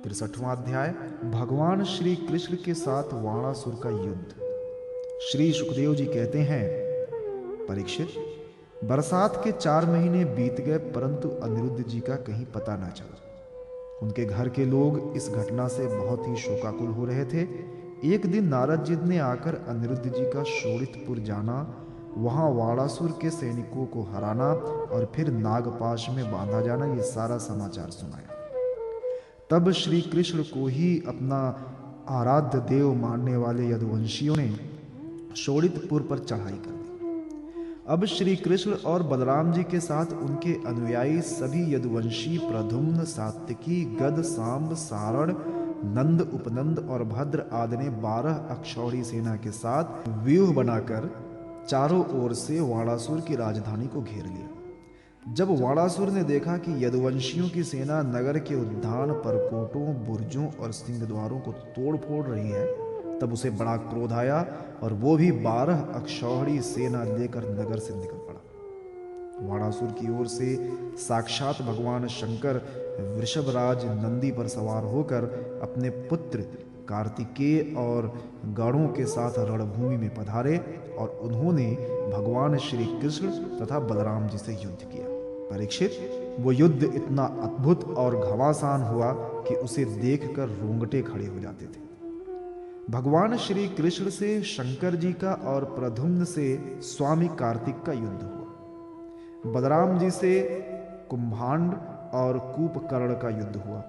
63वां अध्याय। भगवान श्री कृष्ण के साथ वाणासुर का युद्ध। श्री सुखदेव जी कहते हैं, परीक्षित, बरसात के 4 महीने बीत गए परंतु अनिरुद्ध जी का कहीं पता न चला। उनके घर के लोग इस घटना से बहुत ही शोकाकुल हो रहे थे। एक दिन नारद जी ने आकर अनिरुद्ध जी का शोणितपुर जाना, वहां वाणासुर के सैनिकों को हराना और फिर नागपाश में बांधा जाना, ये सारा समाचार सुनाया। तब श्री कृष्ण को ही अपना आराध्य देव मानने वाले यदुवंशियों ने शोणितपुर पर चढ़ाई कर दी। अब श्री कृष्ण और बलराम जी के साथ उनके अनुयायी सभी यदुवंशी प्रद्युम्न, सात्विकी, गद, सांब, सारण, नंद, उपनंद और भद्र आदि ने 12 अक्षौहिणी सेना के साथ व्यूह बनाकर चारों ओर से वाणासुर की राजधानी को घेर लिया। जब वाणासुर ने देखा कि यदुवंशियों की सेना नगर के उद्यान, परकोटों, बुर्जों और सिंह द्वारों को तोड़ फोड़ रही है, तब उसे बड़ा क्रोध आया और वो भी 12 अक्षौहिणी सेना लेकर नगर से निकल पड़ा। वाणासुर की ओर से साक्षात भगवान शंकर वृषभराज नंदी पर सवार होकर अपने पुत्र कार्तिकेय और गणों के साथ रणभूमि में पधारे और उन्होंने भगवान श्री कृष्ण तथा बलराम जी से युद्ध किया। परीक्षित, वो युद्ध इतना अद्भुत और घमासान हुआ कि उसे देखकर रोंगटे खड़े हो जाते थे। भगवान श्री कृष्ण से शंकर जी का और प्रद्युम्न से स्वामी कार्तिक का युद्ध हुआ। बलराम जी से कुंभांड और कूपकर्ण का युद्ध हुआ।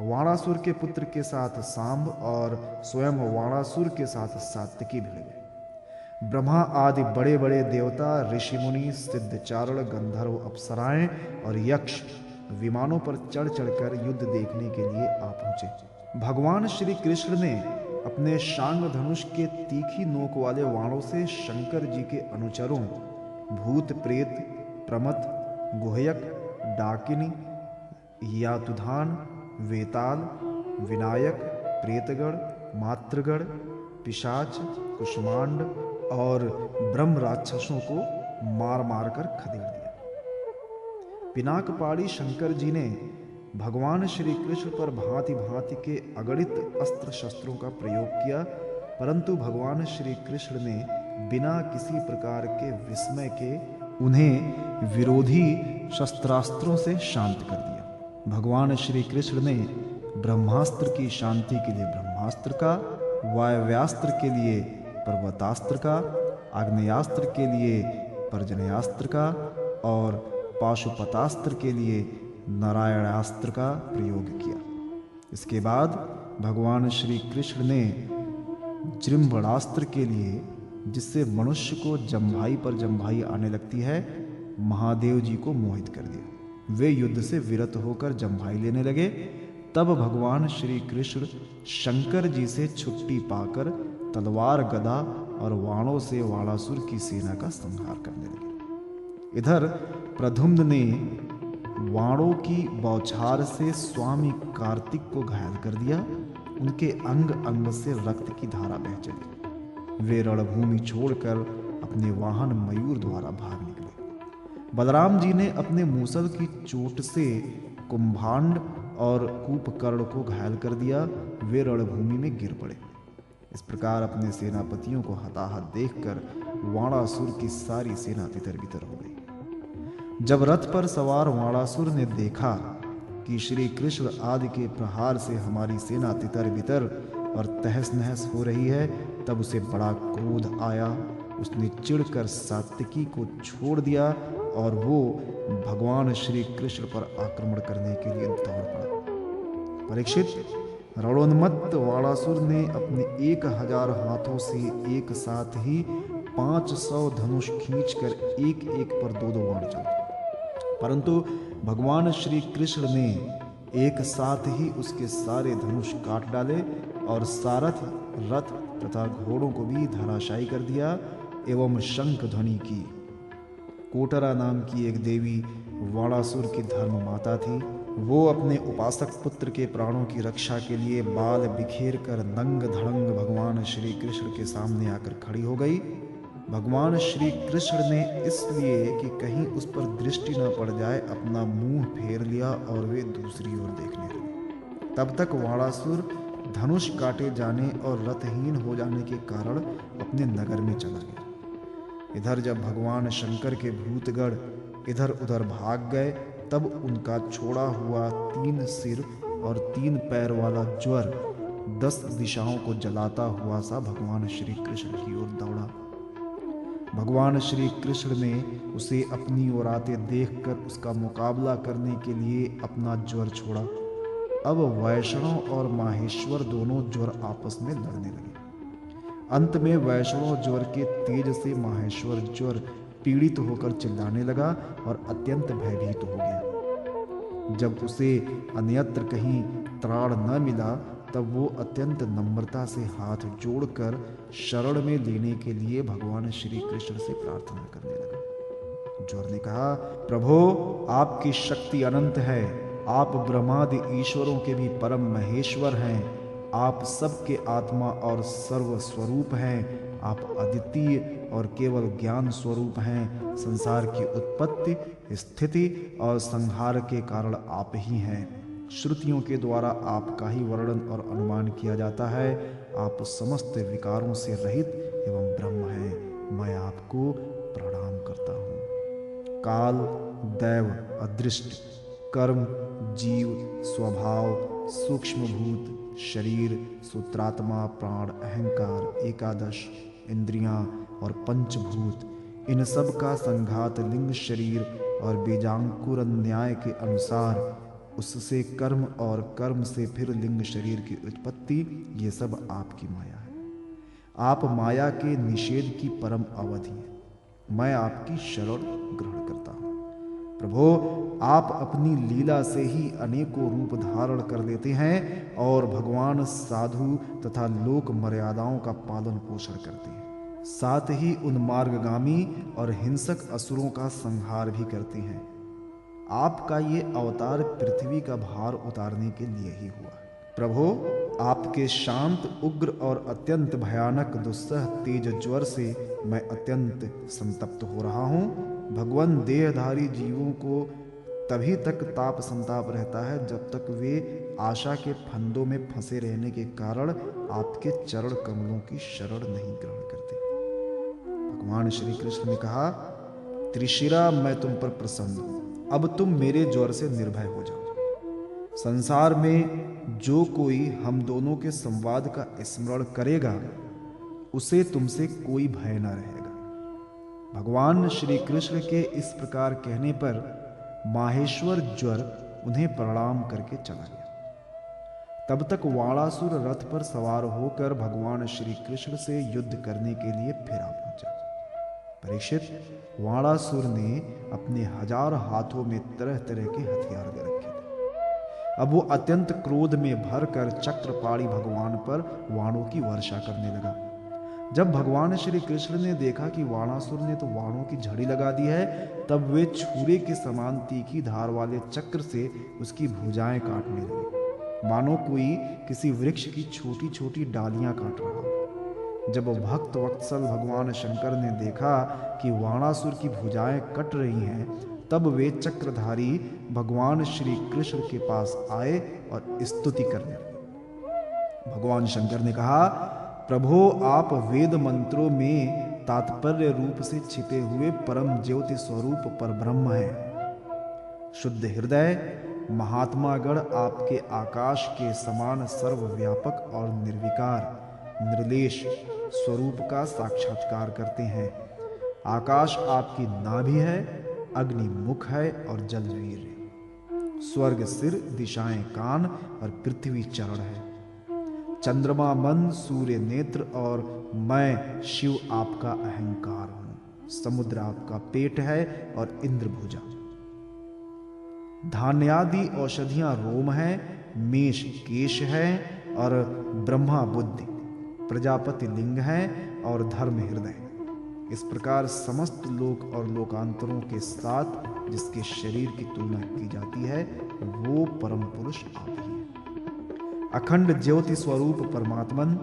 वाणासुर के पुत्र के साथ सांब और स्वयं वाणासुर के साथ सात्विकी भिड़ गए। ब्रह्मा आदि बड़े बड़े देवता, ऋषि मुनि, सिद्धचारण, गंधर्व, अप्सराएं और यक्ष विमानों पर चढ़ चढ़कर युद्ध देखने के लिए आ पहुंचे। भगवान श्री कृष्ण ने अपने शांग धनुष के तीखी नोक वाले वाणों से शंकर जी के अनुचरों भूत, प्रेत, प्रमथ, गुहयक, डाकिनी, यातुधान, वेताल, विनायक, प्रेतगण, मातृगण, पिशाच, कुष्मांड और ब्रह्म राक्षसों को मार मार कर खदेड़ दिया। पिनाकपाणी शंकर जी ने भगवान श्री कृष्ण पर भांति भांति के अगणित अस्त्र शस्त्रों का प्रयोग किया, परंतु भगवान श्री कृष्ण ने बिना किसी प्रकार के विस्मय के उन्हें विरोधी शस्त्रास्त्रों से शांत कर दिया। भगवान श्री कृष्ण ने ब्रह्मास्त्र की शांति के लिए ब्रह्मास्त्र का, वायव्यास्त्र के लिए पर्वतास्त्र का, आग्नेयास्त्र के लिए पर्जन्यास्त्र का और पाशुपतास्त्र के लिए नारायणास्त्र का प्रयोग किया। इसके बाद भगवान श्री कृष्ण ने जृंभणास्त्र के लिए, जिससे मनुष्य को जम्भाई पर जम्भाई आने लगती है, महादेव जी को मोहित कर दिया। वे युद्ध से विरत होकर जम्भाई लेने लगे। तब भगवान श्री कृष्ण शंकर जी से छुट्टी पाकर तलवार, गदा और वाणों से वाणासुर की सेना का संहार करने लगे। इधर प्रद्युम्न ने वाणों की बौछार से स्वामी कार्तिक को घायल कर दिया। उनके अंग अंग से रक्त की धारा बह चली। वे रणभूमि छोड़कर अपने वाहन मयूर द्वारा भाग निकले। बलराम जी ने अपने मूसल की चोट से कुंभांड और कूपकर्ण को घायल कर दिया। वे रणभूमि में गिर पड़े। इस प्रकार अपने सेनापतियों को हताहत देखकर वाणासुर की सारी सेना तितर बितर हो गई। जब रथ पर सवार वाणासुर ने देखा कि श्री कृष्ण आदि के प्रहार से हमारी सेना तितर बितर और तहस नहस हो रही है, तब उसे बड़ा क्रोध आया। उसने चिढ़कर सात्विकी को छोड़ दिया और वो भगवान श्री कृष्ण पर आक्रमण करने के लिए दौड़ पड़ा। परीक्षित, रणोन्मत्त वाणासुर ने अपने 1000 हाथों से एक साथ ही 500 धनुष खींचकर एक एक पर 2-2 बाण चलाए, परंतु भगवान श्री कृष्ण ने एक साथ ही उसके सारे धनुष काट डाले और सारथ, रथ तथा घोड़ों को भी धराशायी कर दिया एवं शंख ध्वनि की। कोटरा नाम की एक देवी वाणासुर की धर्म माता थी। वो अपने उपासक पुत्र के प्राणों की रक्षा के लिए बाल बिखेर कर नंग धड़ंग भगवान श्री कृष्ण के सामने आकर खड़ी हो गई। भगवान श्री कृष्ण ने इसलिए कि कहीं उस पर दृष्टि न पड़ जाए अपना मुंह फेर लिया और वे दूसरी ओर देखने लगे। तब तक वाणासुर धनुष काटे जाने और रथहीन हो जाने के कारण अपने नगर में चला गया। इधर जब भगवान शंकर के भूतगण इधर उधर भाग गए, तब उनका छोड़ा हुआ 3 सिर और 3 पैर वाला ज्वर 10 दिशाओं को जलाता हुआ सा भगवान श्री कृष्ण की ओर दौड़ा। भगवान श्री कृष्ण ने उसे अपनी ओर आते देखकर उसका मुकाबला करने के लिए अपना ज्वर छोड़ा। अब वैष्णव और माहेश्वर दोनों ज्वर आपस में लड़ने लगे। अंत में वैष्णव ज्वर के तेज से माहेश्वर ज्वर पीड़ित होकर चिल्लाने लगा और अत्यंत भयभीत हो गया। जब उसे अन्यत्र कहीं त्राण न मिला, तब वो अत्यंत नम्रता से हाथ जोड़कर शरण में लेने के लिए भगवान श्री कृष्ण से प्रार्थना करने लगा। ज्वर ने कहा, प्रभो, आपकी शक्ति अनंत है। आप ब्रह्मादि ईश्वरों के भी परम महेश्वर हैं। आप सबके आत्मा और सर्व स्वरूप हैं। आप अद्वितीय और केवल ज्ञान स्वरूप हैं। संसार की उत्पत्ति, स्थिति और संहार के कारण आप ही हैं। श्रुतियों के द्वारा आपका ही वर्णन और अनुमान किया जाता है। आप समस्त विकारों से रहित एवं ब्रह्म हैं। मैं आपको प्रणाम करता हूँ। काल, दैव, अदृष्ट, कर्म, जीव, स्वभाव, सूक्ष्म भूत, शरीर, सूत्रात्मा, प्राण, अहंकार, एकादश इंद्रियां और पंचभूत, इन सब का संघात लिंग शरीर और बीजांकुर न्याय के अनुसार, उससे कर्म और कर्म से फिर लिंग शरीर की उत्पत्ति, ये सब आपकी माया है। आप माया के निषेध की परम अवधि हैं। मैं आपकी शरण ग्रहण करता हूँ। प्रभो, आप अपनी लीला से ही अनेकों रूप धारण कर लेते हैं और भगवान साधु तथा लोक मर्यादाओं का पालन पोषण करते हैं। साथ ही उन मार्गगामी और हिंसक असुरों का संहार भी करते हैं। आपका ये अवतार पृथ्वी का भार उतारने के लिए ही हुआ। प्रभो, आपके शांत, उग्र और अत्यंत भयानक दुस्सह तेज ज्वर से मैं अत्यंत संतप्त हो रहा हूँ। भगवान देहधारी जीवों को तभी तक ताप संताप रहता है जब तक वे आशा के फंदों में फंसे रहने के कारण आपके चरण कमलों की शरण नहीं ग्रहण करते। भगवान श्री कृष्ण ने कहा, त्रिशिरा, मैं तुम पर प्रसन्न हूं। अब तुम मेरे ज्वर से निर्भय हो जाओ। संसार में जो कोई हम दोनों के संवाद का स्मरण करेगा, उसे तुमसे कोई भय न रहेगा। भगवान श्री कृष्ण के इस प्रकार कहने पर माहेश्वर ज्वर उन्हें प्रणाम करके चला गया। तब तक वाणासुर रथ पर सवार होकर भगवान श्री कृष्ण से युद्ध करने के लिए फिर आ पहुंचा। परीक्षित, वाणासुर ने अपने 1000 हाथों में तरह तरह के हथियार दे रखे थे। अब वो अत्यंत क्रोध में भरकर चक्रपाणी भगवान पर वाणों की वर्षा करने लगा। जब भगवान श्री कृष्ण ने देखा कि वाणासुर ने तो वाणों की झड़ी लगा दी है, तब वे छुरे के समान तीखी धार वाले चक्र से उसकी भुजाएं काटने लगे, मानो कोई किसी वृक्ष की छोटी छोटी डालियां काट रहा हो। जब भक्त वत्सल भगवान शंकर ने देखा कि वाणासुर की भुजाएं कट रही हैं, तब वे चक्रधारी भगवान श्री कृष्ण के पास आए और स्तुति करने लगे। भगवान शंकर ने कहा, प्रभो, आप वेद मंत्रों में तात्पर्य रूप से छिपे हुए परम ज्योति स्वरूप पर ब्रह्म हैं। शुद्ध हृदय महात्मागण आपके आकाश के समान सर्वव्यापक और निर्विकार निर्लेश स्वरूप का साक्षात्कार करते हैं। आकाश आपकी नाभि है, अग्नि मुख है और जल वीर है। स्वर्ग सिर, दिशाएं कान और पृथ्वी चरण है। चंद्रमा मन, सूर्य नेत्र और मैं शिव आपका अहंकार हूं। समुद्र आपका पेट है और इंद्र भुजा। धान्यादि औषधियां रोम है, मेष केश है और ब्रह्मा बुद्धि, प्रजापति लिंग है और धर्म हृदय। इस प्रकार समस्त लोक और लोकांतरों के साथ जिसके शरीर की तुलना की जाती है, वो परम पुरुष आप ही हैं। अखंड ज्योति स्वरूप परमात्मन,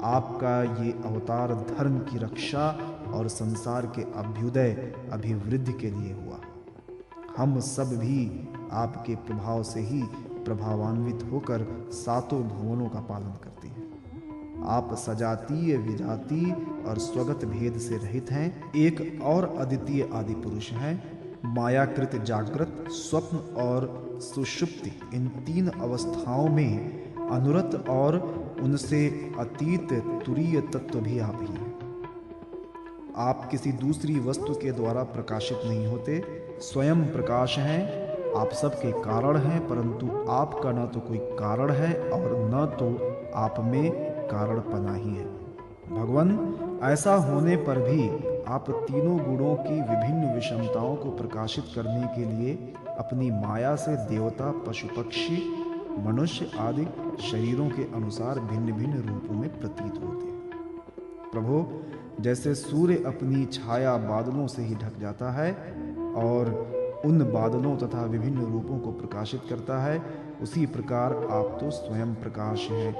आपका ये अवतार धर्म की रक्षा और संसार के अभ्युदय अभिवृद्धि के लिए हुआ। हम सब भी आपके प्रभाव से ही प्रभावान्वित होकर सातों भुवनों का पालन करती है। आप सजातीय, विजातीय और स्वगत भेद से रहित हैं। एक और अद्वितीय आदि पुरुष हैं। मायाकृत जागृत, स्वप्न और सुषुप्ति, इन तीन अवस्थाओं में अनुरत और उनसे अतीत तुरीय तत्व भी आप ही हैं। आप किसी दूसरी वस्तु के द्वारा प्रकाशित नहीं होते, स्वयं प्रकाश हैं। आप सबके कारण हैं, परंतु आपका न तो कोई कारण है और न तो आप में कारणपना ही है। भगवान, ऐसा होने पर भी आप तीनों गुणों की विभिन्न विषमताओं को प्रकाशित करने के लिए अपनी माया से देवता, पशु पक्षी, मनुष्य आदि शरीरों के अनुसार भिन्न भिन्न रूपों में प्रतीत होते हैं। प्रभु, जैसे सूर्य अपनी छाया बादलों से ही ढक जाता है और उन बादलों तथा विभिन्न रूपों को प्रकाशित करता है, उसी प्रकार आप तो स्वयं प्रकाश हैं,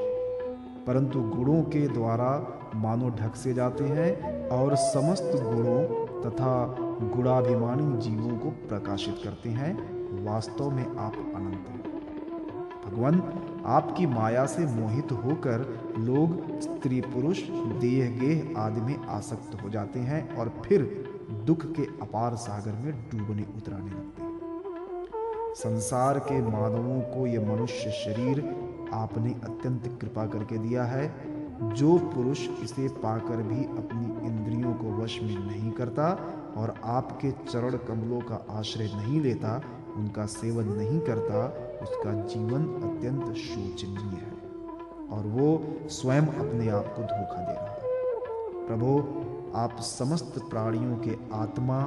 परंतु गुणों के द्वारा मानो ढक से जाते हैं और समस्त गुणों तथा गुणाभिमानी जीवों को प्रकाशित करते हैं। वास्तव में आप अनंत हैं। भगवान, आपकी माया से मोहित होकर लोग स्त्री पुरुष, देह गेह आदि में आसक्त हो जाते हैं और फिर दुख के अपार सागर में डूबने उतराने लगते हैं। संसार के मानवों को यह मनुष्य शरीर आपने अत्यंत कृपा करके दिया है। जो पुरुष इसे पाकर भी अपनी इंद्रियों को वश में नहीं करता और आपके चरण कमलों का आश्रय नहीं लेता, उनका सेवन नहीं करता, उसका जीवन अत्यंत शोचनीय है और वो स्वयं अपने आप को धोखा दे रहा है। प्रभु, आप समस्त प्राणियों के आत्मा,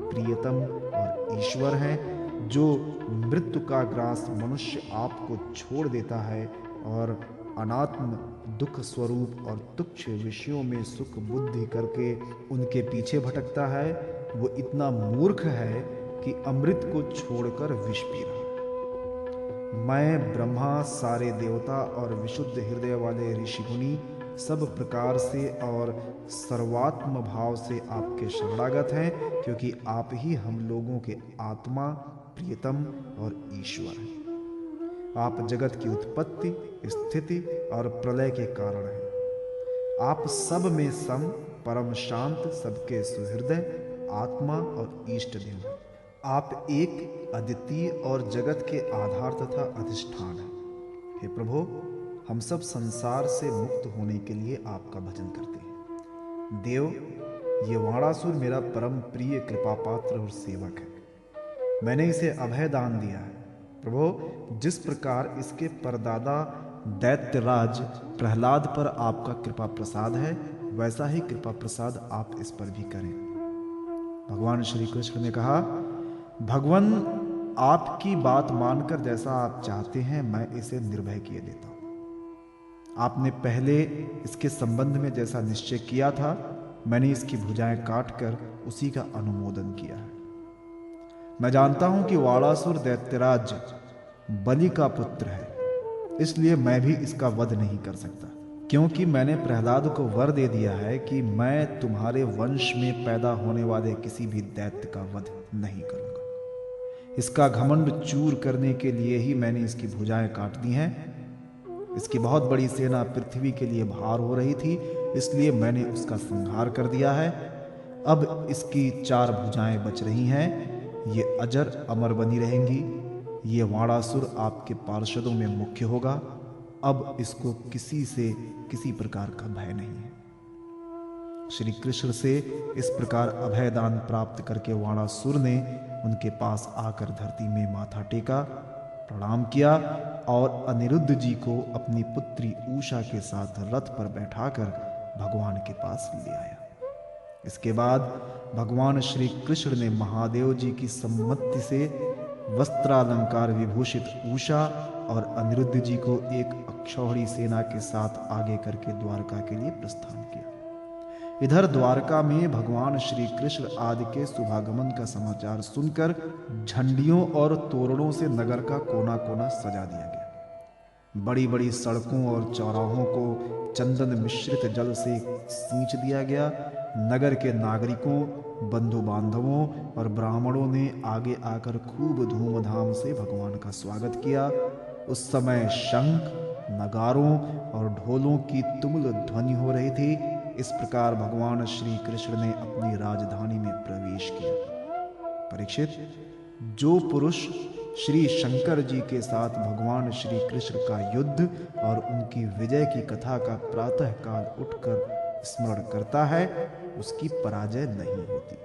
प्रियतम और ईश्वर हैं। जो मृत्यु का ग्रास मनुष्य आपको छोड़ देता है और अनात्म, दुख स्वरूप और तुच्छ विषयों में सुख बुद्धि करके उनके पीछे भटकता है, वो इतना मूर्ख है कि अमृत को छोड़कर विष पी रहा है। मैं ब्रह्मा, सारे देवता और विशुद्ध हृदय वाले ऋषिमुनि सब प्रकार से और सर्वात्म भाव से आपके शरणागत हैं, क्योंकि आप ही हम लोगों के आत्मा, प्रियतम और ईश्वर हैं। आप जगत की उत्पत्ति, स्थिति और प्रलय के कारण हैं। आप सब में सम, परम शांत, सबके सुहृदय, आत्मा और इष्ट देव हैं। आप एक अद्वितीय और जगत के आधार तथा अधिष्ठान हैं। हे प्रभु, हम सब संसार से मुक्त होने के लिए आपका भजन करते हैं। देव, ये वाणासुर मेरा परम प्रिय कृपा पात्र और सेवक है। मैंने इसे अभय दान दिया है। प्रभु, जिस प्रकार इसके परदादा दैत्यराज प्रहलाद पर आपका कृपा प्रसाद है, वैसा ही कृपा प्रसाद आप इस पर भी करें। भगवान श्री कृष्ण ने कहा, भगवान, आपकी बात मानकर जैसा आप चाहते हैं मैं इसे निर्भय किए देता हूं। आपने पहले इसके संबंध में जैसा निश्चय किया था, मैंने इसकी भुजाएं काटकर उसी का अनुमोदन किया है। मैं जानता हूं कि वाणासुर दैत्यराज बलि का पुत्र है, इसलिए मैं भी इसका वध नहीं कर सकता, क्योंकि मैंने प्रहलाद को वर दे दिया है कि मैं तुम्हारे वंश में पैदा होने वाले किसी भी दैत्य का वध नहीं करूंगा। इसका घमंड चूर करने के लिए ही मैंने इसकी भुजाएं काट दी हैं। इसकी बहुत बड़ी सेना पृथ्वी के लिए भार हो रही थी, इसलिए मैंने उसका संहार कर दिया है। अब इसकी 4 भुजाएं बच रही हैं। ये अजर अमर बनी रहेंगी। ये वाणासुर आपके पार्षदों में मुख्य होगा। अब इसको किसी से किसी प्रकार का भय नहीं है। श्री कृष्ण से इस प्रकार अभयदान प्राप्त करके वाणासुर ने उनके पास आकर धरती में माथा टेका, प्रणाम किया और अनिरुद्ध जी को अपनी पुत्री उषा के साथ रथ पर बैठाकर भगवान के पास ले आया। इसके बाद भगवान श्री कृष्ण ने महादेव जी की सम्मति से वस्त्रालंकार विभूषित उषा और अनिरुद्ध जी को एक अक्षौहिणी सेना के साथ आगे करके द्वारका के लिए प्रस्थान किया। इधर द्वारका में भगवान श्री कृष्ण आदि के शुभागमन का समाचार सुनकर झंडियों और तोरणों से नगर का कोना कोना सजा दिया गया। बड़ी बड़ी सड़कों और चौराहों को चंदन मिश्रित जल से सींच दिया गया। नगर के नागरिकों, बंधु बांधवों और ब्राह्मणों ने आगे आकर खूब धूमधाम से भगवान का स्वागत किया। उस समय शंख, नगारों और ढोलों की तुमुल ध्वनि हो रही थी। इस प्रकार भगवान श्री कृष्ण ने अपनी राजधानी में प्रवेश किया। परीक्षित, जो पुरुष श्री शंकर जी के साथ भगवान श्री कृष्ण का युद्ध और उनकी विजय की कथा का प्रातः काल उठकर स्मरण करता है, उसकी पराजय नहीं होती।